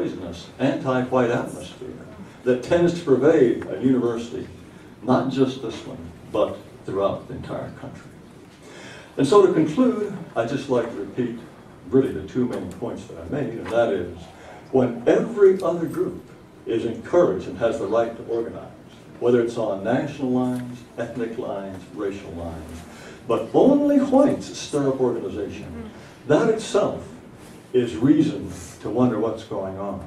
poisonous anti-white atmosphere that tends to pervade a university, not just this one, but throughout the entire country. And so to conclude, I'd just like to repeat really the two main points that I made, and that is, when every other group is encouraged and has the right to organize, whether it's on national lines, ethnic lines, racial lines, but only whites stir up organization, that itself is reason to wonder what's going on.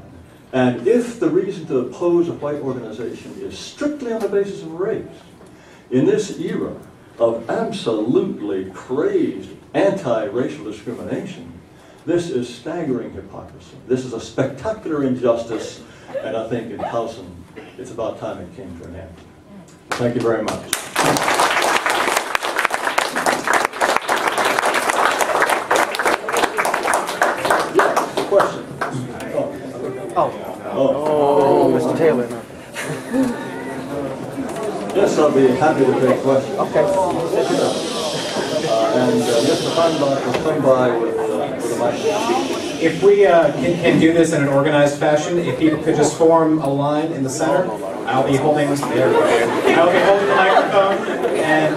And if the reason to oppose a white organization is strictly on the basis of race, in this era of absolutely crazed anti-racial discrimination, this is staggering hypocrisy. This is a spectacular injustice, and I think in Towson, it's about time it came to an end. Thank you very much. Yes, the question. Oh, Mr. Taylor. Yes, I'll be happy to take questions. Okay. And Mr. Feinbach will swing by with a microphone. If we can do this in an organized fashion, if people could just form a line in the center, I'll be holding the microphone and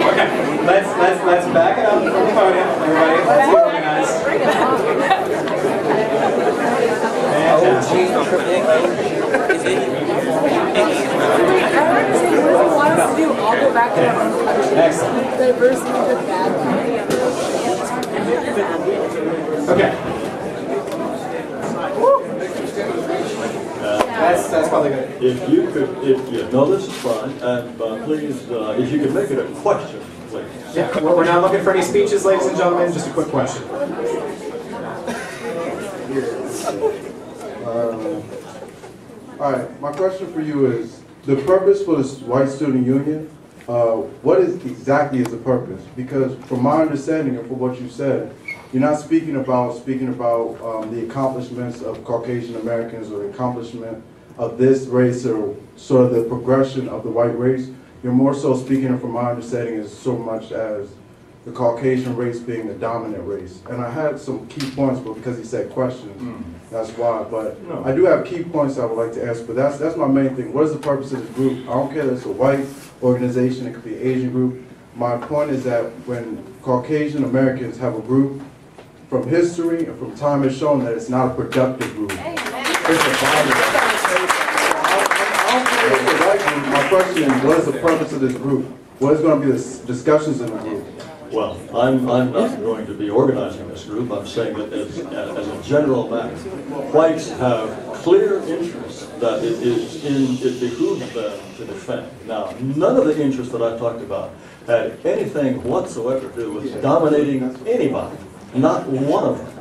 okay, let's back it up from the podium, everybody. Let's be organized. Excellent. Diversity is bad. Okay. That's probably good. If you could, no, this is fine, and please, if you could make it a question, please. Yeah, we're not looking for any speeches, ladies and gentlemen, just a quick question. All right, my question for you is, the purpose for this White Student Union, what exactly is the purpose? Because from my understanding and from what you said, you're not speaking about the accomplishments of Caucasian Americans or the accomplishment of this race or sort of the progression of the white race. You're more so speaking, from my understanding, as so much as the Caucasian race being the dominant race. And I had some key points, but because he said questions, that's why. But no. I do have key points I would like to ask, but that's my main thing. What is the purpose of this group? I don't care that it's a white organization, it could be an Asian group. My point is that when Caucasian Americans have a group, from history and from time has shown that it's not a productive group. It's a violent. My question is, what is the purpose of this group? What is going to be the discussions in the group? Well, I'm not going to be organizing this group. I'm saying that as a general matter, whites have clear interests that it behooves them to defend. Now, none of the interests that I talked about had anything whatsoever to do with dominating anybody, not one of them.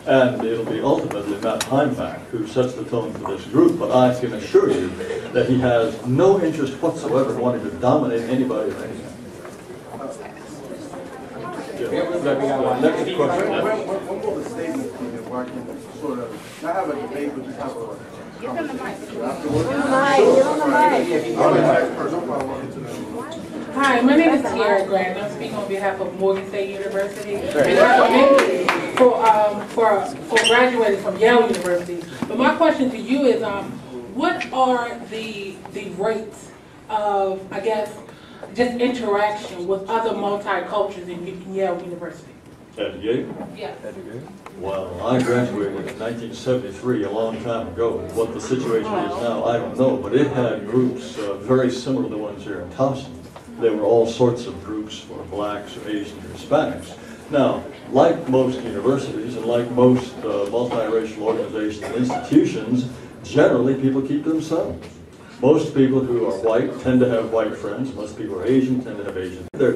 And it'll be ultimately Matt Heimbach who sets the tone for this group, but I can assure you that he has no interest whatsoever in wanting to dominate anybody or anything. Next question. One more statement where I can sort of not have a debate, but just have a Get on the mic. Get on the mic. Hi, my name is Tiara Grant. I'm speaking on behalf of Morgan State University. For graduating from Yale University. But my question to you is, what are the rates of, I guess, just interaction with other multicultures in Yale University? At Yale? Yeah. Well, I graduated in 1973, a long time ago. What the situation is now, I don't know, but it had groups very similar to the ones here in Towson. There were all sorts of groups for blacks or Asians or Hispanics. Now, like most universities and like most multiracial organizations and institutions, generally people keep to themselves. Most people who are white tend to have white friends. Most people who are Asian tend to have Asian. There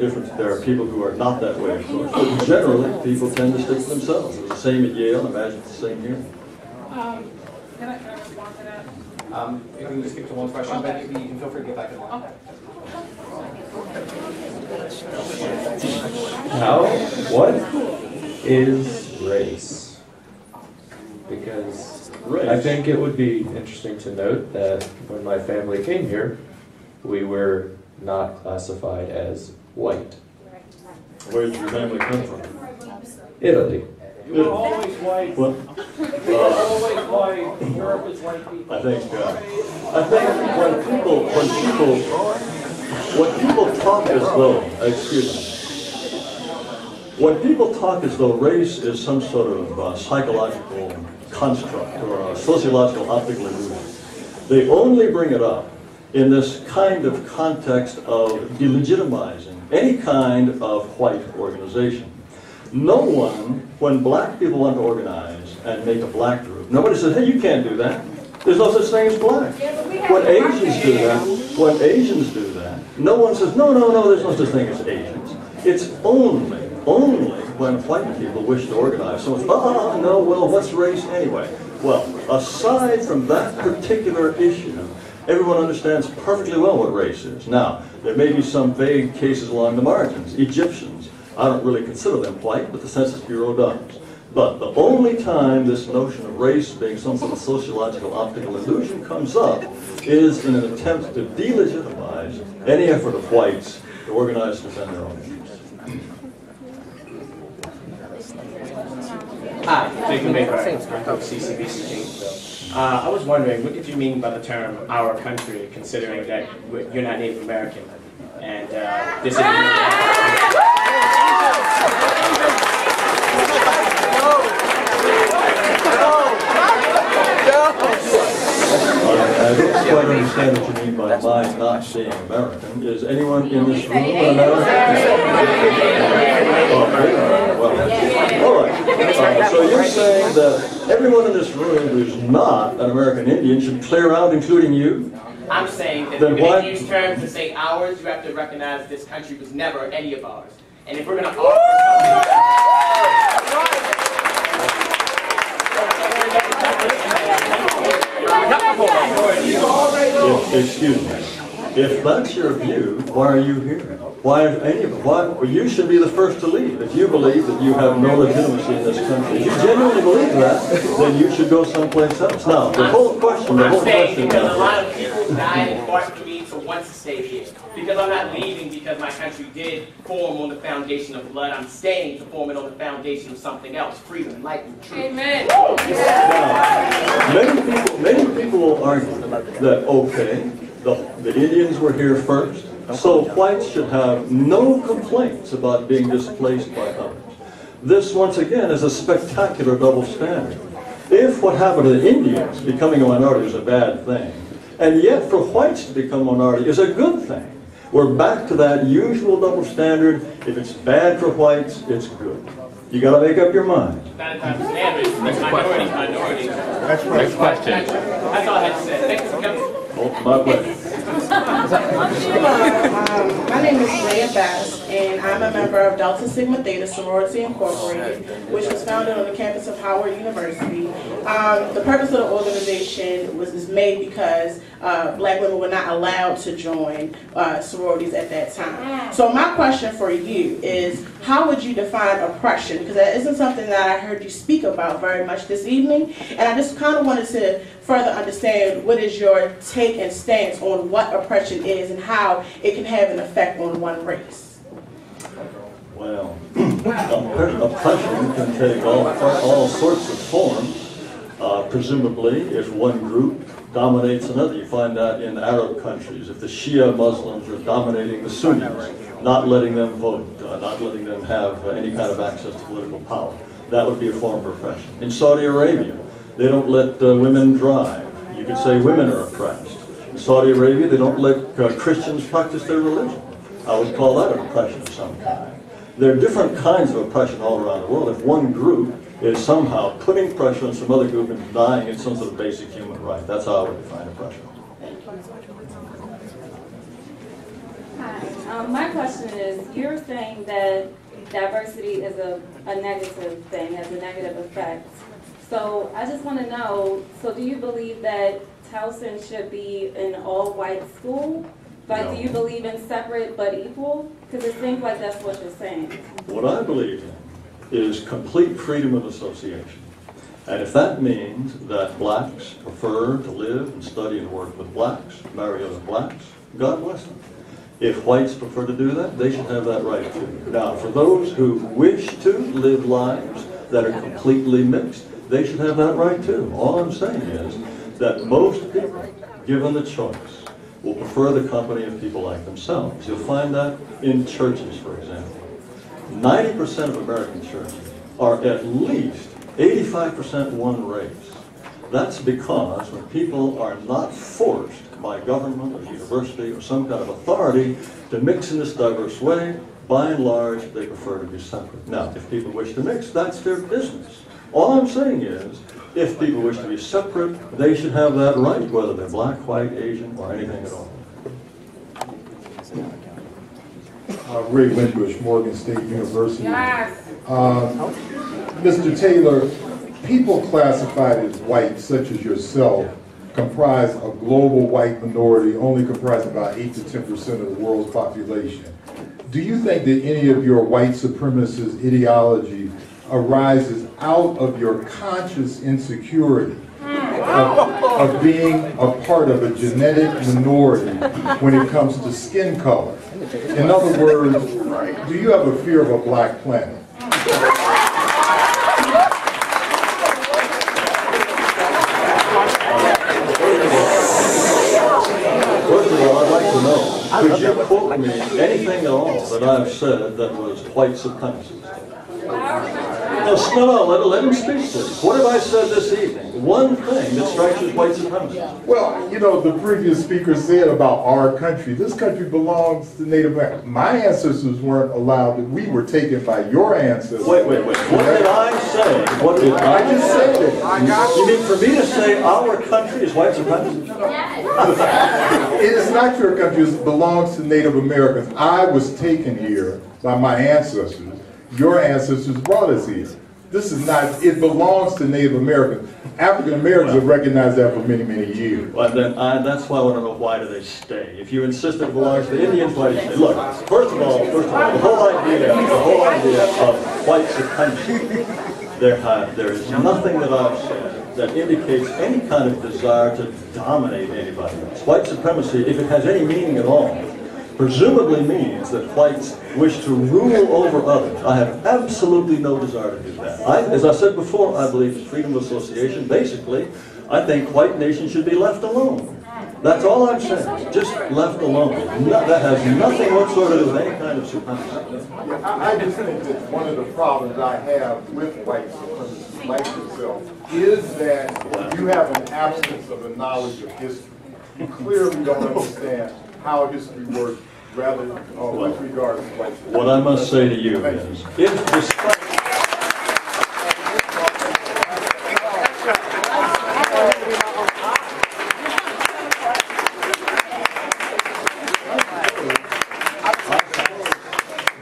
are people who are not that way, of course. But generally, people tend to stick to themselves. It's the same at Yale. Imagine it's the same here. Can I respond to that? If we can just skip to one question, but you can feel free to get back in line. Okay. What is race? Because I think it would be interesting to note that when my family came here, we were not classified as white. Where did your family come from? Italy. You were always white. Well, You were always white. Europe is white people. I think when people talk as though, excuse me, when people talk as though race is some sort of psychological construct or a sociological optical illusion, they only bring it up in this kind of context of delegitimizing any kind of white organization. No one, when black people want to organize and make a black group, nobody says, hey, you can't do that. There's no such thing as black. When Asians do that, no one says, no, there's no such thing as Asians. It's only when white people wish to organize. So it's, no, well, what's race anyway? Well, aside from that particular issue, everyone understands perfectly well what race is. Now, there may be some vague cases along the margins. Egyptians, I don't really consider them white, but the Census Bureau does. But the only time this notion of race being some sort of sociological optical illusion comes up is in an attempt to delegitimize any effort of whites to organize to defend their own interests. Hi, Jacob Baker, CCBC Gainesville. I was wondering, what did you mean by the term "our country," considering that you're not Native American, and this is. I don't quite understand what you mean by my not being American. Is anyone in this room an American? Well, all right. So you're saying that everyone in this room who's not an American Indian should clear out, including you? I'm saying that then if you use terms to say ours, you have to recognize this country was never any of ours. And if we're going to offer Excuse me. If that's your view, why are you here? Why any of it? Well, you should be the first to leave. If you believe that you have no legitimacy in this country, if you genuinely believe that, then you should go someplace else. Now, the whole question. Because a lot of people died and fought for me to want to stay here. Because I'm not leaving because my country did form on the foundation of blood. I'm staying to form it on the foundation of something else, freedom, light, and truth. Amen. Now, many people will argue that, okay, the Indians were here first, so whites should have no complaints about being displaced by others. This, once again, is a spectacular double standard. If what happened to the Indians, becoming a minority, is a bad thing, and yet for whites to become a minority is a good thing, we're back to that usual double standard. If it's bad for whites, it's good. You got to make up your mind. That's minority. Next question. That's all I had to say. Thanks for coming. Oh, my pleasure. My name is Leah Bass, and I'm a member of Delta Sigma Theta Sorority Incorporated, which was founded on the campus of Howard University. The purpose of the organization is made because black women were not allowed to join sororities at that time. So my question for you is, how would you define oppression? Because that isn't something that I heard you speak about very much this evening, and I just kind of wanted to further understand what is your take and stance on what oppression is and how it can have an effect on one race. Well, oppression can take all sorts of forms. Presumably, if one group dominates another, you find that in Arab countries. If the Shia Muslims are dominating the Sunnis, not letting them vote, not letting them have any kind of access to political power, that would be a form of oppression. In Saudi Arabia, they don't let women drive. You could say women are oppressed. In Saudi Arabia, they don't let Christians practice their religion. I would call that an oppression of some kind. There are different kinds of oppression all around the world. If one group is somehow putting pressure on some other group and denying it some sort of basic human right, that's how I would define oppression. Hi. My question is, you're saying that diversity is a negative thing, has a negative effect. So I just want to know, so do you believe that Towson should be an all-white school? Like, do you believe in separate but equal? Because it seems like that's what you're saying. What I believe in is complete freedom of association. And if that means that blacks prefer to live and study and work with blacks, marry other blacks, God bless them. If whites prefer to do that, they should have that right too. Now, for those who wish to live lives that are completely mixed, they should have that right too. All I'm saying is that most people, given the choice, will prefer the company of people like themselves. You'll find that in churches, for example. 90% of American churches are at least 85% one race. That's because when people are not forced by government or university or some kind of authority to mix in this diverse way, by and large, they prefer to be separate. Now, if people wish to mix, that's their business. All I'm saying is, if people wish to be separate, they should have that right, whether they're black, white, Asian, or anything at all. Ray Windbush, Morgan State University. Yes. Mr. Taylor, people classified as white, such as yourself, comprise a global white minority, only comprising about 8 to 10% of the world's population. Do you think that any of your white supremacist ideology arises out of your conscious insecurity of being a part of a genetic minority when it comes to skin color? In other words, do you have a fear of a black planet? First of all, I'd like to know, could you quote me anything at all that I've said that was white supremacist? No, let him speak, please. What have I said this evening? One thing that strikes you as white supremacist. Well, you know, the previous speaker said about our country, this country belongs to Native Americans. My ancestors weren't allowed, we were taken by your ancestors. Wait. What did I say? What did I just said it. You mean for me to say our country is white supremacist? It is not your country, it belongs to Native Americans. I was taken here by my ancestors. Your ancestors brought us here. This is not, it belongs to Native Americans. African Americans have recognized that for many, many years. Well, then that's why I want to know, why do they stay? If you insist it belongs to Indians, why do you stay? Look, first of all, the whole idea of white supremacy, there is nothing that I've said that indicates any kind of desire to dominate anybody else. White supremacy, if it has any meaning at all, presumably means that whites wish to rule over others. I have absolutely no desire to do that. As I said before, I believe in freedom of association. Basically, I think white nations should be left alone. That's all I'm saying, just left alone. That has nothing whatsoever to do with any kind of supremacy. I just think that one of the problems I have with white supremacists like yourself is that you have an absence of a knowledge of history. You clearly don't understand how history works, rather with regard to white supremacy. What I must say to you is, if despite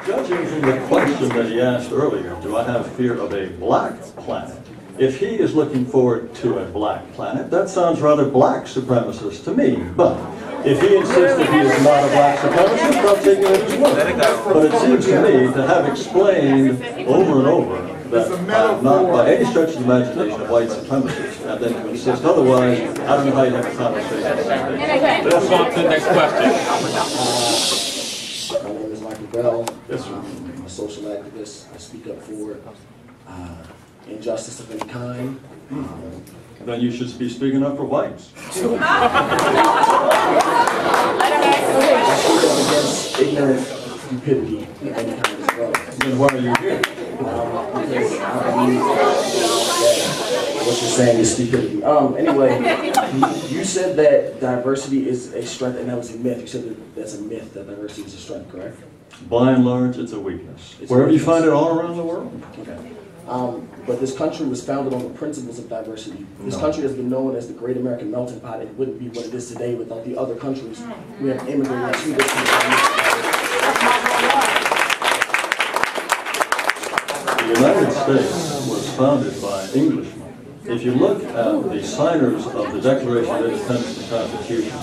judging from the question that he asked earlier, do I have fear of a black planet? If he is looking forward to a black planet, that sounds rather black supremacist to me. But if he insists that he is not a black supremacist, I'll take it as well. But it seems to me to have explained over and over that I'm not by any stretch of the imagination a white supremacist, and then to insist otherwise, I don't know how you have a conversation. Let's go on to the next question. My name is Michael Bell. Yes, sir. I'm a social activist. I speak up for injustice of any kind. Then you should be speaking up for whites. I speak up against ignorant stupidity of any kind as well. Then why are you here? Because I believe that what you're saying is stupidity. Anyway, you said that diversity is a strength, and that was a myth. You said that that's a myth, that diversity is a strength, correct? By and large, it's a weakness. Wherever you find it all around the world. Okay. But this country was founded on the principles of diversity. This country has been known as the Great American Melting Pot. It wouldn't be what it is today without the other countries we have immigrated to this country. The United States was founded by Englishmen. If you look at the signers of the Declaration of Independence and Constitution,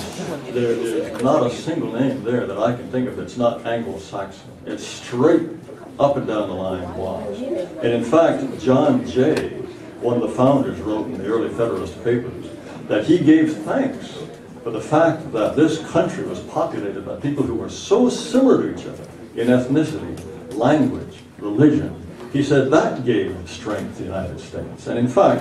there is not a single name there that I can think of that's not Anglo-Saxon. It's straight up and down the line was. And in fact, John Jay, one of the founders, wrote in the early Federalist Papers that he gave thanks for the fact that this country was populated by people who were so similar to each other in ethnicity, language, religion, He said that gave strength to the United States. And in fact,